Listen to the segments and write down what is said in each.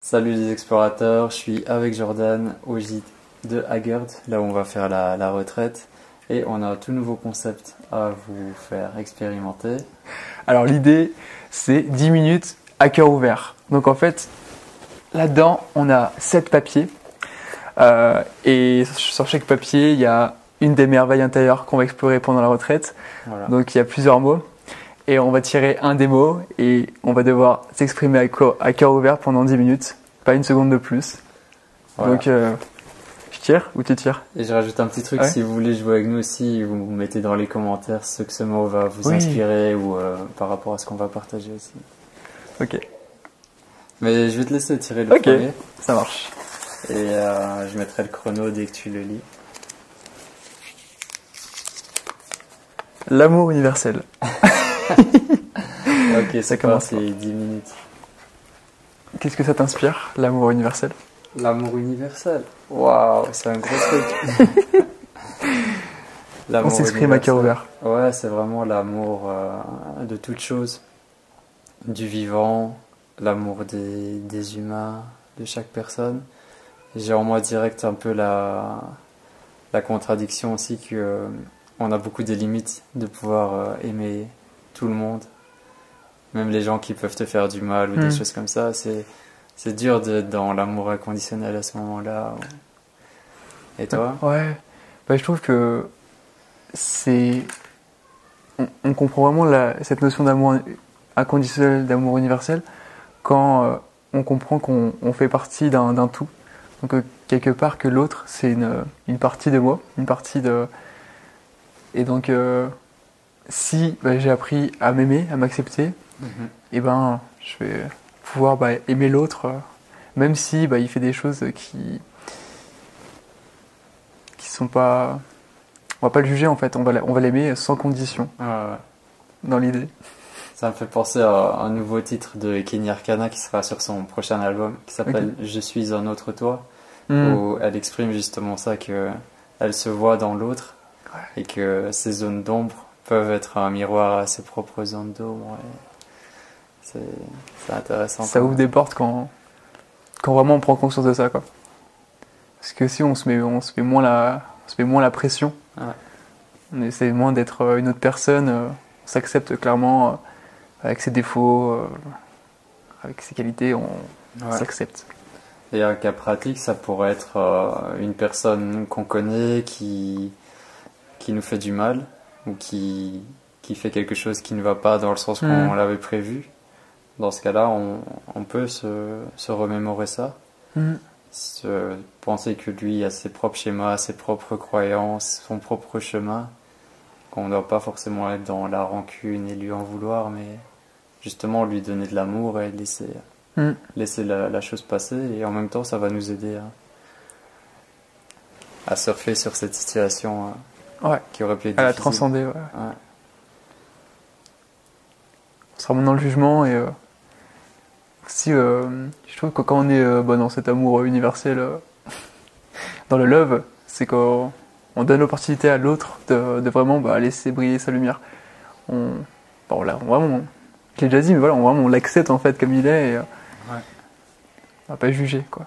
Salut les explorateurs, je suis avec Jordan au gîte de Hagerd, là où on va faire la retraite. Et on a un tout nouveau concept à vous faire expérimenter. Alors l'idée, c'est 10 minutes à cœur ouvert. Donc en fait, là-dedans, on a 7 papiers. Et sur chaque papier, il y a une des merveilles intérieures qu'on va explorer pendant la retraite. Voilà. Donc il y a plusieurs mots. Et on va tirer un des mots et on va devoir s'exprimer à cœur ouvert pendant 10 minutes. Pas une seconde de plus. Voilà. Donc je tire ou tu tires? Et je rajoute un petit truc, Ouais. si vous voulez jouer avec nous aussi, vous mettez dans les commentaires ce que ce mot va vous Oui. inspirer ou par rapport à ce qu'on va partager aussi. Ok, Mais je vais te laisser tirer le Ok. premier ça marche. et je mettrai le chrono dès que tu le lis. L'amour universel. Ok, Ça c'est commence c'est 10 minutes. Qu'est-ce que ça t'inspire, l'amour universel? L'amour universel. Waouh, c'est un gros truc. On s'exprime à cœur ouvert. Ouais, c'est vraiment l'amour de toute chose, du vivant, l'amour des humains, de chaque personne. J'ai en moi direct un peu la contradiction aussi que on a beaucoup des limites de pouvoir aimer tout le monde, même les gens qui peuvent te faire du mal ou des choses comme ça. C'est dur d'être dans l'amour inconditionnel à ce moment-là. Et toi? Ouais, bah, je trouve que c'est. On comprend vraiment cette notion d'amour inconditionnel, d'amour universel, quand on comprend qu'on fait partie d'un tout. Donc, quelque part, que l'autre, c'est une partie de moi, une partie de. Et donc, si j'ai appris à m'aimer, à m'accepter, et ben, je vais pouvoir aimer l'autre, même si il fait des choses qui sont pas. On va pas le juger en fait, on va l'aimer sans condition, Ouais, ouais. dans l'idée. Ça me fait penser à un nouveau titre de Kenny Arcana qui sera sur son prochain album, qui s'appelle Je suis un autre toi, où elle exprime justement ça, que elle se voit dans l'autre et que ses zones d'ombre peuvent être un miroir à ses propres zones d'ombre. C'est intéressant. Ça ouvre des portes quand vraiment on prend conscience de ça, quoi. Parce que si on se met moins la pression, Ouais. on essaie moins d'être une autre personne, on s'accepte clairement avec ses défauts, avec ses qualités, on s'accepte. Et un cas pratique, ça pourrait être une personne qu'on connaît qui nous fait du mal ou qui fait quelque chose qui ne va pas dans le sens qu'on l'avait prévu. Dans ce cas-là, on peut se remémorer ça, penser que lui a ses propres schémas, ses propres croyances, son propre chemin, qu'on ne doit pas forcément être dans la rancune et lui en vouloir, mais justement lui donner de l'amour et laisser la chose passer. Et en même temps, ça va nous aider à surfer sur cette situation qui aurait pu être à la difficile. transcender. Ouais. On sera moins dans le jugement et aussi, je trouve que quand on est dans cet amour universel, dans le love, c'est qu'on donne l'opportunité à l'autre de vraiment laisser briller sa lumière. Vraiment, je l'ai déjà dit, mais voilà, on l'accepte en fait comme il est et on va pas juger, quoi.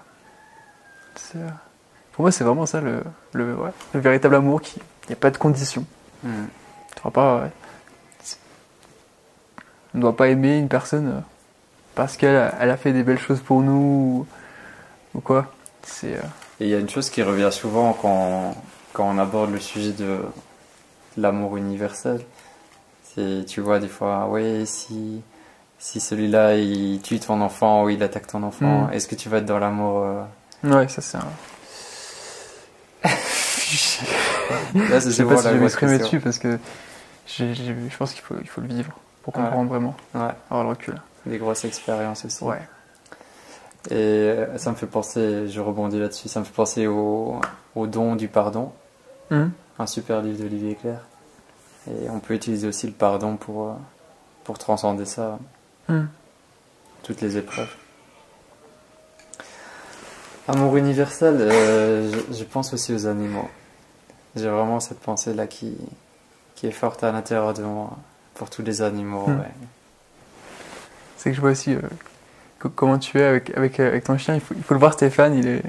Pour moi, c'est vraiment ça le véritable amour, il n'y a pas de condition. Tu ne on ne doit pas aimer une personne parce qu'elle a fait des belles choses pour nous ou quoi. Et il y a une chose qui revient souvent quand on aborde le sujet de l'amour universel. C'est, tu vois, des fois, si celui-là il tue ton enfant ou il attaque ton enfant, est-ce que tu vas être dans l'amour Ouais, ça c'est un. Là, Je sais pas si je vais m'exprimer dessus parce que je pense qu'il faut le vivre pour comprendre vraiment, avoir le recul. Des grosses expériences aussi. Ouais. Et ça me fait penser, je rebondis là-dessus, ça me fait penser au don du pardon, un super livre d'Olivier Clerc. Et on peut utiliser aussi le pardon pour transcender ça, toutes les épreuves. Amour universel, je pense aussi aux animaux. J'ai vraiment cette pensée-là qui est forte à l'intérieur de moi, pour tous les animaux. C'est que je vois aussi comment tu es avec ton chien. Il faut le voir, Stéphane, il est...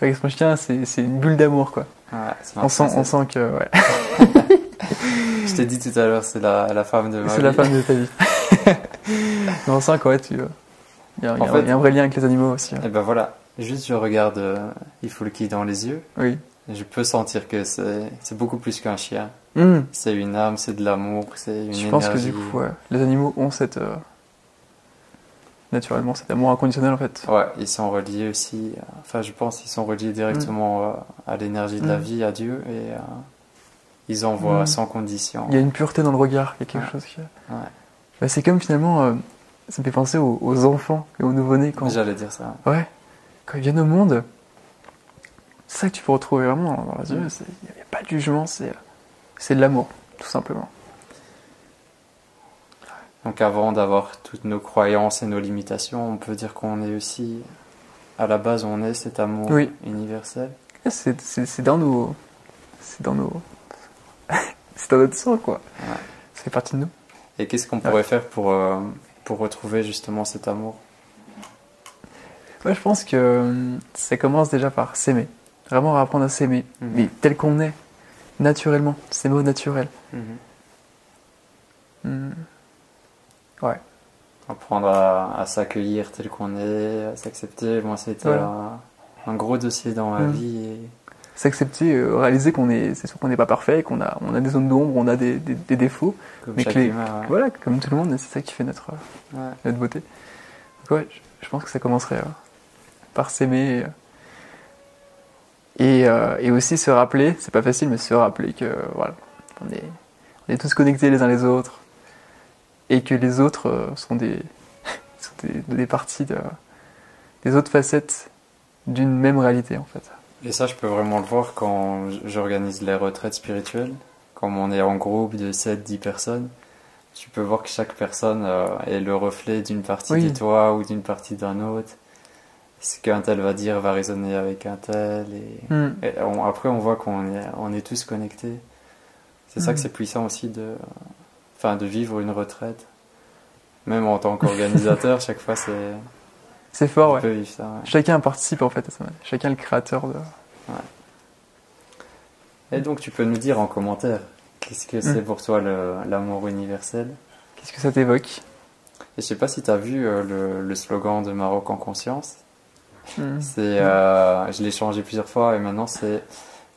avec son chien, c'est une bulle d'amour, quoi. Ouais, c'est On sent que... Ouais. Je t'ai dit tout à l'heure, c'est la femme de ma vie. C'est la femme de ta vie. Mais on sent quoi, il y a un vrai lien avec les animaux aussi. Hein. Et ben voilà, juste je regarde Ifulki dans les yeux. Oui. Et je peux sentir que c'est beaucoup plus qu'un chien. Mmh. C'est une âme, c'est de l'amour, c'est une énergie. Je pense que du coup, ouais, les animaux ont naturellement cet amour inconditionnel en fait. Ouais, ils sont reliés aussi. Enfin, je pense qu'ils sont reliés directement à l'énergie de la vie, à Dieu, et ils envoient sans condition. Il y a une pureté dans le regard, il y a quelque chose qui. Ouais. Bah, c'est comme finalement, ça me fait penser aux enfants et aux nouveau-nés quand. J'allais dire ça. Ouais. Quand ils viennent au monde, c'est ça que tu peux retrouver vraiment dans les yeux. Il n'y a pas de jugement, c'est de l'amour, tout simplement. Donc avant d'avoir toutes nos croyances et nos limitations, on peut dire qu'on est aussi, à la base, on est cet amour universel. C'est dans nos... C'est dans nos... c'est dans notre sang, quoi. Ouais. Ça fait partie de nous. Et qu'est-ce qu'on pourrait faire pour retrouver justement cet amour? Moi, je pense que ça commence déjà par s'aimer. Vraiment apprendre à s'aimer, mais tel qu'on est, naturellement. S'aimer au naturel. Ouais. Apprendre à s'accueillir tel qu'on est, à s'accepter. Moi, c'était un gros dossier dans ma vie. Et... S'accepter, réaliser c'est sûr qu'on n'est pas parfait, qu'on a des zones d'ombre, on a des défauts. Comme mais chaque humain, voilà, comme tout le monde, c'est ça qui fait notre beauté. Donc ouais, je pense que ça commencerait par s'aimer et aussi se rappeler, c'est pas facile, mais se rappeler que voilà, on est tous connectés les uns les autres. Et que les autres sont des parties des autres facettes d'une même réalité en fait. Et ça, je peux vraiment le voir quand j'organise les retraites spirituelles. Comme on est en groupe de 7-10 personnes, tu peux voir que chaque personne est le reflet d'une partie de toi ou d'une partie d'un autre. Ce qu'un tel va dire va résonner avec un tel. Et après, on voit qu'on est tous connectés. C'est ça que c'est puissant aussi de vivre une retraite. Même en tant qu'organisateur, chaque fois c'est fort, ouais. Vivre ça, ouais. Chacun participe en fait à ça. Chacun est le créateur de... Ouais. Et donc tu peux nous dire en commentaire, qu'est-ce que c'est pour toi l'amour universel? Qu'est-ce que ça t'évoque? Et je sais pas si tu as vu le slogan de Maroc en conscience. Je l'ai changé plusieurs fois et maintenant c'est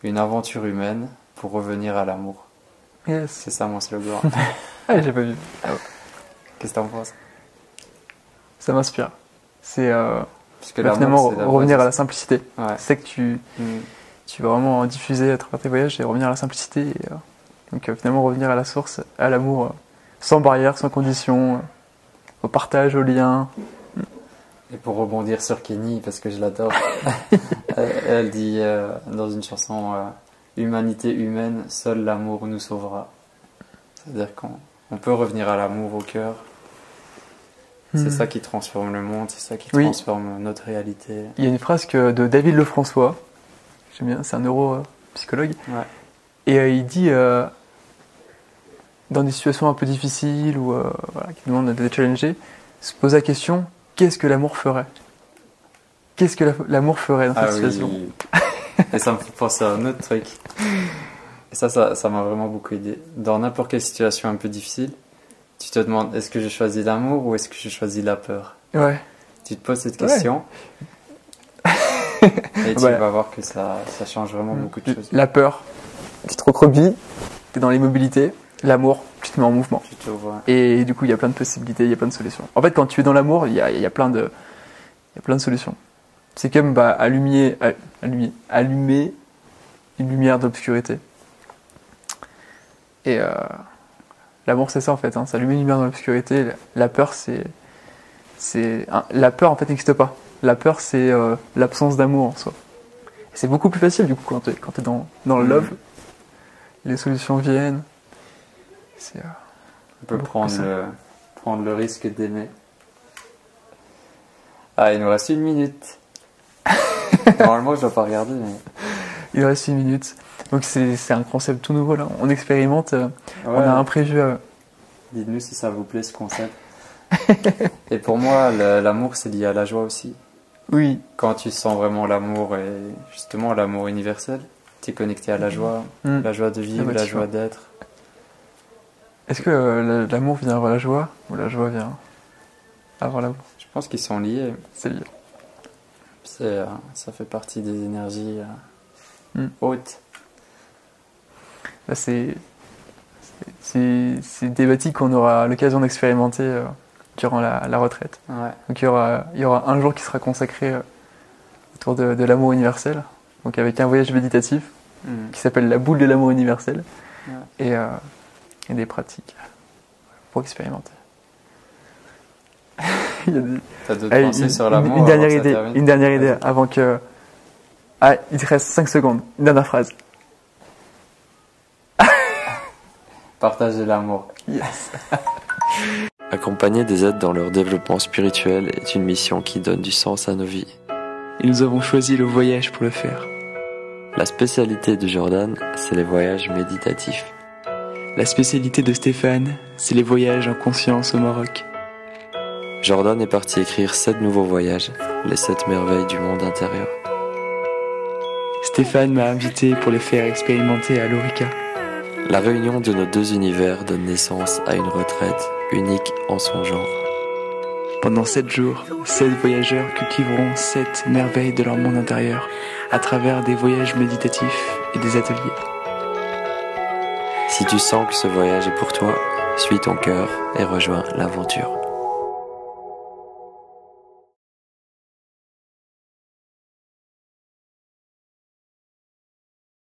une aventure humaine pour revenir à l'amour. Yes. C'est ça mon slogan. Ah, j'ai pas vu. Ah ouais. Qu'est-ce que t'en penses? Ça m'inspire. C'est l'amour, finalement c'est revenir à la simplicité. Ouais. C'est que tu vas vraiment diffuser à travers tes voyages et revenir à la simplicité. Donc finalement revenir à la source, à l'amour, sans barrière, sans condition, au partage, au lien. Et pour rebondir sur Kenny, parce que je l'adore, elle dit dans une chanson humanité humaine, seul l'amour nous sauvera. C'est-à-dire qu'on peut revenir à l'amour au cœur. C'est ça qui transforme le monde, c'est ça qui transforme notre réalité. Il y a une phrase de David Lefrançois, j'aime bien, c'est un neuropsychologue, et il dit dans des situations un peu difficiles ou qui demandent d'être challengés, se pose la question, qu'est-ce que l'amour ferait? Qu'est-ce que l'amour ferait dans cette situation? Oui. Et ça me fait penser à un autre truc. Et ça m'a vraiment beaucoup aidé. Dans n'importe quelle situation un peu difficile, tu te demandes, est-ce que je choisis l'amour ou est-ce que je choisis la peur? Ouais. Tu te poses cette question et tu vas voir que ça change vraiment beaucoup de choses. La peur, tu te recroquevilles, tu es dans l'immobilité. L'amour, tu te mets en mouvement. Tu te vois. Et du coup, il y a plein de possibilités, il y a plein de solutions. En fait, quand tu es dans l'amour, il y a plein de solutions. C'est comme allumer une lumière d'obscurité. Et l'amour, c'est ça en fait. C'est allumer une lumière dans l'obscurité. La peur, la peur en fait n'existe pas. La peur, c'est l'absence d'amour en soi. Et c'est beaucoup plus facile du coup quand t'es dans le love. Les solutions viennent. On peut prendre le risque d'aimer. Ah, il nous reste 1 minute. Normalement, je dois pas regarder, mais... Il reste 1 minute. Donc c'est un concept tout nouveau là. On expérimente. On a un prévu. Dites-nous si ça vous plaît ce concept. Et pour moi, l'amour, c'est lié à la joie aussi. Oui. Quand tu sens vraiment l'amour, et justement l'amour universel, tu es connecté à la joie de vivre, la joie d'être. Est-ce que l'amour vient avant la joie ou la joie vient avant l'amour? Je pense qu'ils sont liés. C'est lié. Ça fait partie des énergies hautes. Là, c'est des thématiques qu'on aura l'occasion d'expérimenter durant la retraite. Ouais. Donc il y aura un jour qui sera consacré autour de l'amour universel, donc avec un voyage méditatif qui s'appelle la boule de l'amour universel, et des pratiques pour expérimenter. T'as d'autres pensées sur l'amour? Une dernière idée avant que... Ah, il te reste 5 secondes. Une dernière phrase. Partager l'amour. Yes. Accompagner des êtres dans leur développement spirituel est une mission qui donne du sens à nos vies. Et nous avons choisi le voyage pour le faire. La spécialité de Jordan, c'est les voyages méditatifs. La spécialité de Stéphane, c'est les voyages en conscience au Maroc. Jordan est parti écrire 7 nouveaux voyages, les 7 merveilles du monde intérieur. Stéphane m'a invité pour les faire expérimenter à l'Orica. La réunion de nos deux univers donne naissance à une retraite unique en son genre. Pendant 7 jours, 7 voyageurs cultiveront 7 merveilles de leur monde intérieur à travers des voyages méditatifs et des ateliers. Si tu sens que ce voyage est pour toi, suis ton cœur et rejoins l'aventure.